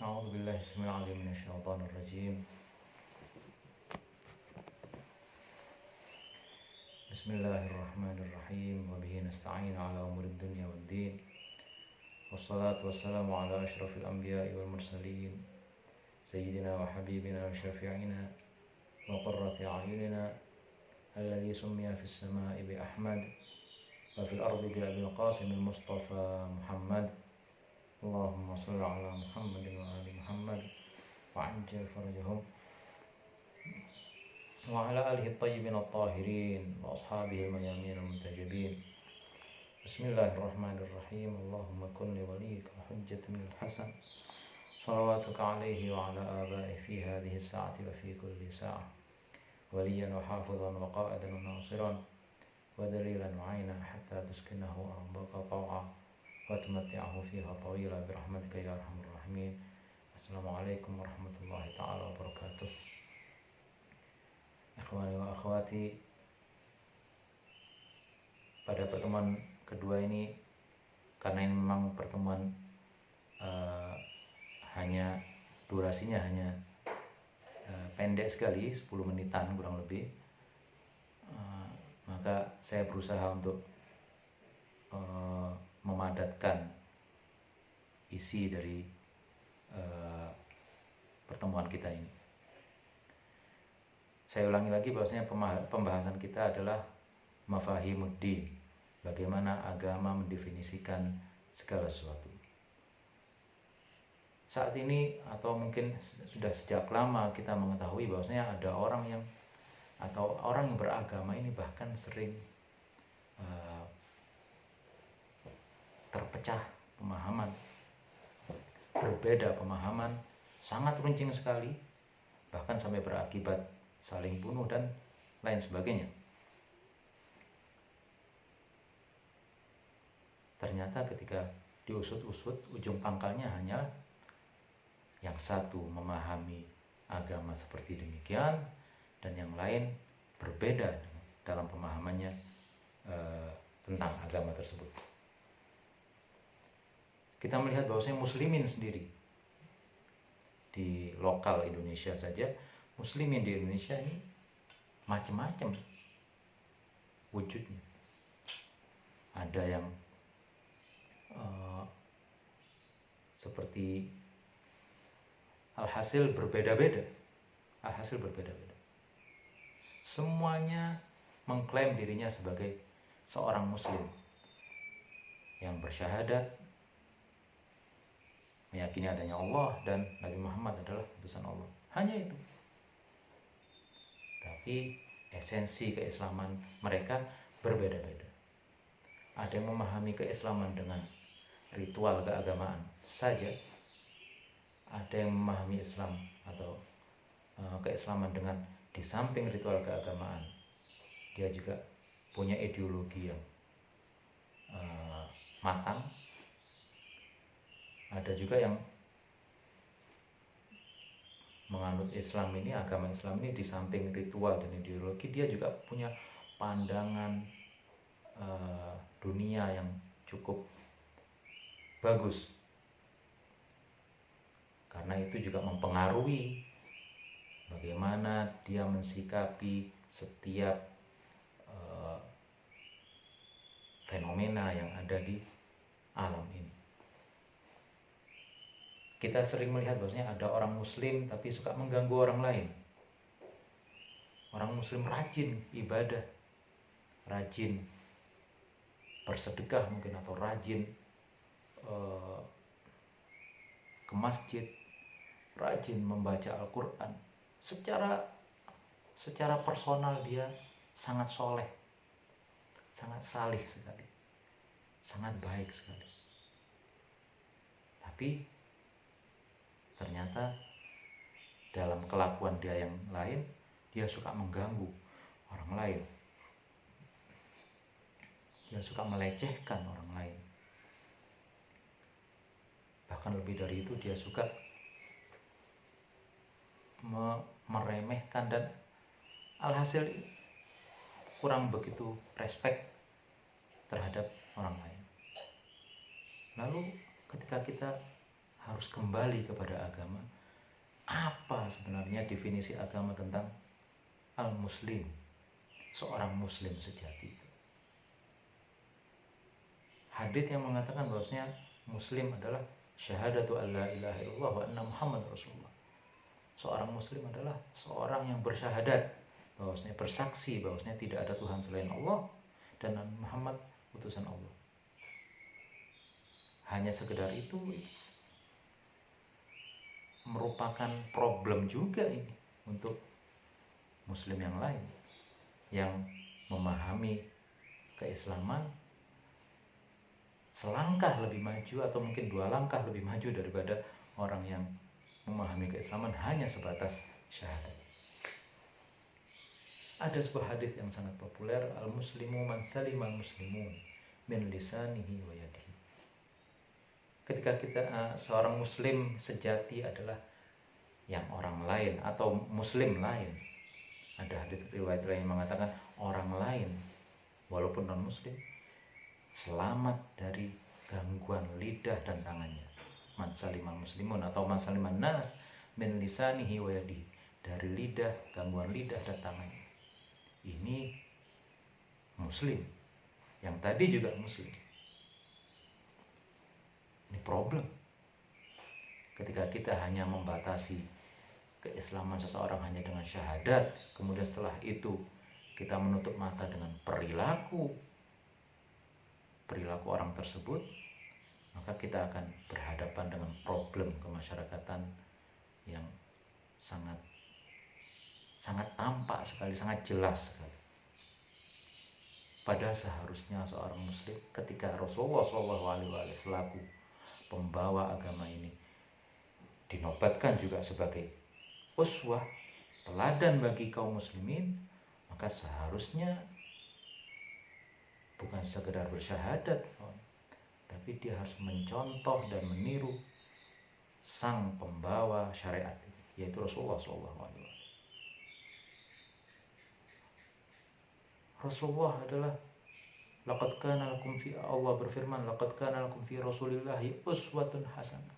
أعوذ بالله السميع العليم من الشيطان الرجيم. بسم الله الرحمن الرحيم وبه نستعين على أمور الدنيا والدين والصلاة والسلام على أشرف الأنبياء والمرسلين سيدنا وحبيبنا وشفيعنا وقرة أعيننا الذي سمي في السماء بأحمد وفي الأرض بأبي القاسم المصطفى محمد. اللهم صل على محمد وآل محمد وعجل فرجهم وعلى آله الطيبين الطاهرين وأصحابه الميامين المنتجبين. بسم الله الرحمن الرحيم. اللهم كن لوليك وحجة من الحسن صلواتك عليه وعلى آبائه في هذه الساعة وفي كل ساعة وليا وحافظا وقائدا وناصرا ودليلا وعينا حتى تسكنه أرضك طوعا وتمتعه فيها طويلا برحمتك يا أرحم الراحمين. السلام عليكم ورحمة الله تعالى وبركاته. Ikhwani wa akhwati, pada pertemuan kedua ini, karena ini memang pertemuan hanya durasinya hanya pendek sekali, 10 menitan kurang lebih, maka saya berusaha untuk memadatkan isi dari pertemuan kita ini. Saya ulangi lagi bahwasanya pembahasan kita adalah mafahimuddin, bagaimana agama mendefinisikan segala sesuatu. Saat ini atau mungkin sudah sejak lama kita mengetahui bahwasanya ada orang yang beragama ini bahkan sering terpecah pemahaman, berbeda pemahaman, sangat runcing sekali, bahkan sampai berakibat saling bunuh dan lain sebagainya. Ternyata ketika diusut-usut, ujung pangkalnya hanya yang satu memahami agama seperti demikian dan yang lain berbeda dalam pemahamannya tentang agama tersebut. Kita melihat bahwasanya muslimin sendiri di lokal Indonesia saja, muslimin di Indonesia ini macam-macam wujudnya. Ada yang seperti alhasil berbeda-beda. Semuanya mengklaim dirinya sebagai seorang muslim yang bersyahadat, meyakini adanya Allah dan Nabi Muhammad adalah utusan Allah. Hanya itu. Tapi esensi keislaman mereka berbeda-beda. Ada yang memahami keislaman dengan ritual keagamaan saja. Ada yang memahami Islam atau keislaman dengan di samping ritual keagamaan, dia juga punya ideologi yang matang. Ada juga yang menganut Islam ini, agama Islam ini di samping ritual dan ideologi, dia juga punya pandangan dunia yang cukup bagus. Karena itu juga mempengaruhi bagaimana dia mensikapi setiap fenomena yang ada di alam ini. Kita sering melihat bahwasanya ada orang muslim tapi suka mengganggu orang lain. Orang muslim rajin ibadah, rajin bersedekah mungkin, atau rajin ke masjid, rajin membaca Al-Quran. Secara personal dia sangat soleh, sangat salih sekali, sangat baik sekali. Tapi ternyata dalam kelakuan dia yang lain, dia suka mengganggu orang lain. Dia suka melecehkan orang lain. Bahkan lebih dari itu, dia suka meremehkan dan alhasil kurang begitu respect terhadap orang lain. Lalu ketika kita harus kembali kepada agama. Apa sebenarnya definisi agama tentang al-muslim, seorang muslim sejati? Hadits yang mengatakan bahwasanya muslim adalah syahadatu alla ilaha illallah wa anna muhammad rasulullah. Seorang muslim adalah seorang yang bersyahadat, bahwasanya bersaksi bahwasanya tidak ada Tuhan selain Allah dan Muhammad utusan Allah. Hanya sekedar itu merupakan problem juga ini untuk muslim yang lain yang memahami keislaman selangkah lebih maju atau mungkin 2 langkah lebih maju daripada orang yang memahami keislaman hanya sebatas syahadat. Ada sebuah hadis yang sangat populer, al-muslimu man salimal muslimun min lisanihi wa yadihi. Ketika kita seorang muslim sejati adalah yang orang lain atau muslim lain. Ada hadis riwayat lain yang mengatakan orang lain walaupun non muslim selamat dari gangguan lidah dan tangannya. Man salimal muslimun atau man saliman nas min lisanihi wa yadihi, dari lidah, gangguan lidah dan tangannya. Ini muslim, yang tadi juga muslim. Ini problem. Ketika kita hanya membatasi keislaman seseorang hanya dengan syahadat, kemudian setelah itu kita menutup mata dengan perilaku orang tersebut, maka kita akan berhadapan dengan problem kemasyarakatan yang sangat tampak sekali, sangat jelas sekali. Padahal seharusnya seorang muslim ketika Rasulullah SAW selaku pembawa agama ini dinobatkan juga sebagai uswah, teladan bagi kaum muslimin, maka seharusnya bukan sekedar bersyahadat, tapi dia harus mencontoh dan meniru sang pembawa syariat, yaitu Rasulullah SAW. Rasulullah adalah laqad kana lakum fi, Allah berfirman, laqad kana lakum fi Rasulillahi uswatun hasanah.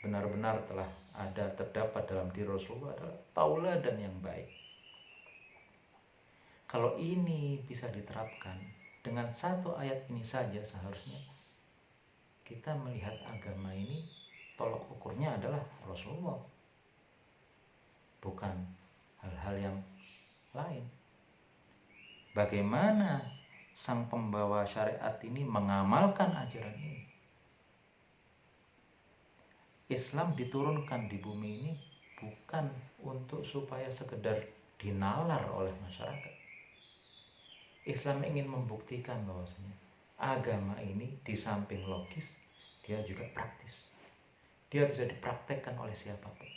Benar-benar telah terdapat dalam diri Rasulullah adalah tauladan yang baik. Kalau ini bisa diterapkan dengan satu ayat ini saja, seharusnya kita melihat agama ini tolok ukurnya adalah Rasulullah, bukan hal-hal yang lain. Bagaimana sang pembawa syariat ini mengamalkan ajaran ini? Islam diturunkan di bumi ini bukan untuk supaya sekedar dinalar oleh masyarakat. Islam ingin membuktikan bahwasanya agama ini di samping logis, dia juga praktis. Dia bisa dipraktekkan oleh siapapun.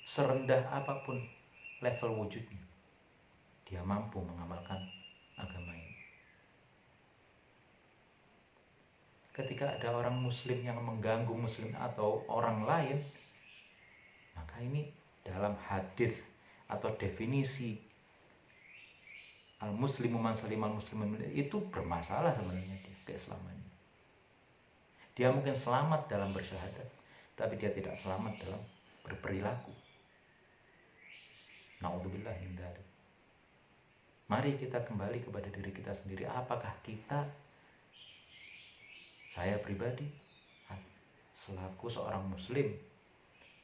Serendah apapun level wujudnya, dia mampu mengamalkan agama ini. Ketika ada orang muslim yang mengganggu muslim atau orang lain, maka ini dalam hadis atau definisi al-muslimu man salimal muslimun itu bermasalah sebenarnya keislamannya. Dia mungkin selamat dalam bersyahadat, tapi dia tidak selamat dalam berperilaku. Na'udzubillah min dzalik. Mari kita kembali kepada diri kita sendiri. Apakah kita, saya pribadi selaku seorang muslim,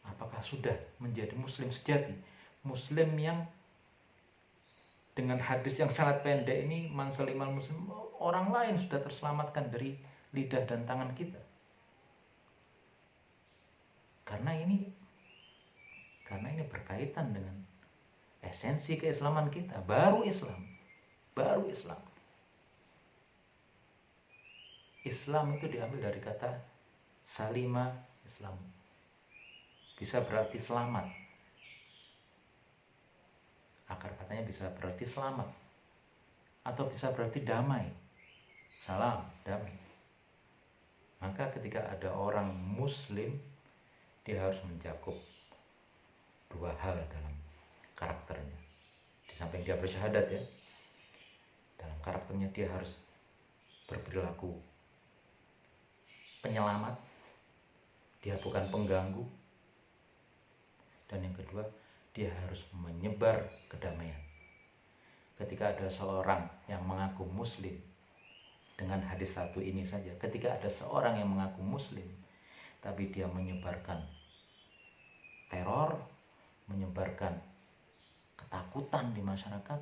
apakah sudah menjadi muslim sejati? Muslim yang dengan hadis yang sangat pendek ini, man salimal muslim, orang lain sudah terselamatkan dari lidah dan tangan kita. Karena ini berkaitan dengan esensi keislaman kita. Baru Islam. Islam itu diambil dari kata salima Islam. Bisa berarti selamat. Akar katanya bisa berarti selamat atau bisa berarti damai. Salam, damai. Maka ketika ada orang muslim, dia harus mencakup 2 hal dalam karakternya. Di samping dia bersyahadat ya, dalam karakternya dia harus berperilaku penyelamat, dia bukan pengganggu. Dan yang kedua, dia harus menyebar kedamaian. Ketika ada seorang yang mengaku muslim, dengan hadis satu ini saja, ketika ada seorang yang mengaku muslim tapi dia menyebarkan teror, menyebarkan ketakutan di masyarakat,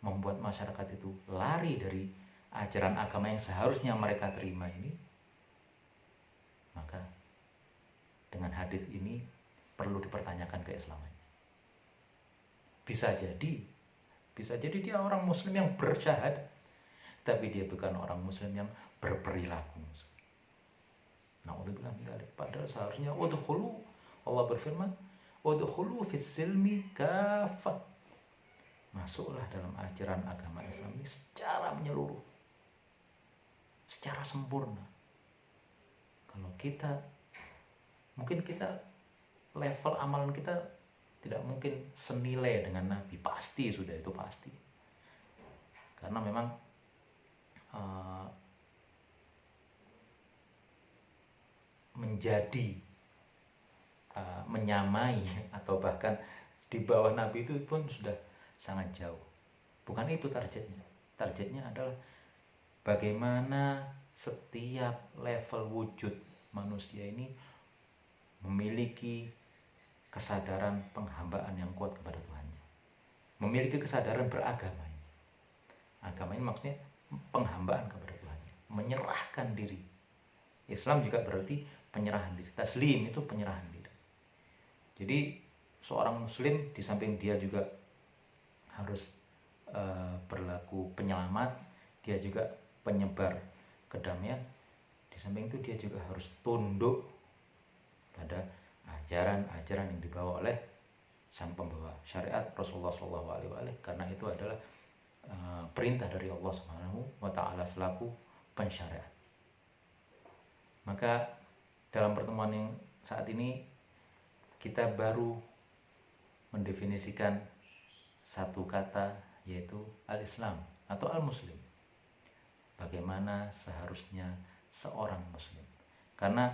membuat masyarakat itu lari dari ajaran agama yang seharusnya mereka terima ini, maka dengan hadis ini perlu dipertanyakan keislamannya. Bisa jadi dia orang muslim yang bersyahadat, tapi dia bukan orang muslim yang berperilaku muslim. Na'udzubillah min dzalik. Padahal seharusnya udkhulu, Allah berfirman, udkhulu fis silmi kafah. Masuklah dalam ajaran agama Islam ini secara menyeluruh, secara sempurna. Kalau mungkin kita level amalan kita tidak mungkin senilai dengan Nabi, pasti sudah, itu pasti. Karena memang menjadi menyamai atau bahkan di bawah Nabi itu pun sudah sangat jauh. Bukan itu targetnya. Targetnya adalah bagaimana setiap level wujud manusia ini memiliki kesadaran penghambaan yang kuat kepada Tuhannya, memiliki kesadaran beragama. Agama ini maksudnya penghambaan kepada Tuhannya, menyerahkan diri. Islam juga berarti penyerahan diri. Taslim itu penyerahan diri. Jadi seorang muslim di samping dia juga harus berlaku penyelamat, dia juga penyebar kedamaian. Di samping itu dia juga harus tunduk pada ajaran-ajaran yang dibawa oleh sang pembawa syariat Rasulullah SAW, karena itu adalah perintah dari Allah Subhanahu wa Ta'ala selaku pensyariat. Maka dalam pertemuan yang saat ini kita baru mendefinisikan satu kata, yaitu al-Islam atau al-Muslim. Bagaimana seharusnya seorang Muslim. Karena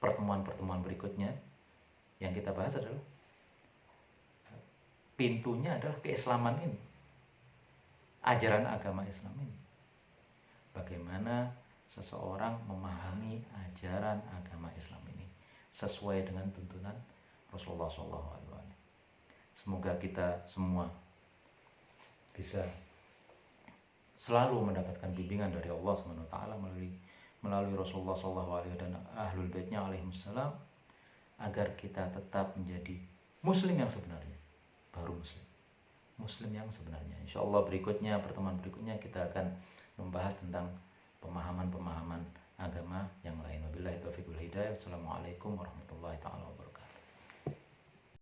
pertemuan-pertemuan berikutnya yang kita bahas adalah pintunya adalah keislaman ini, ajaran agama Islam ini. Bagaimana seseorang memahami ajaran agama Islam ini sesuai dengan tuntunan Rasulullah SAW. Semoga kita semua bisa selalu mendapatkan bimbingan dari Allah SWT melalui Rasulullah SAW dan Ahlul Baitnya alaihissalam, agar kita tetap menjadi Muslim yang sebenarnya, baru Muslim yang sebenarnya. Insya Allah pertemuan berikutnya kita akan membahas tentang pemahaman-pemahaman agama yang lain. Wabillahi taufiq wal hidayah. Wassalamualaikum warahmatullahi wabarakatuh.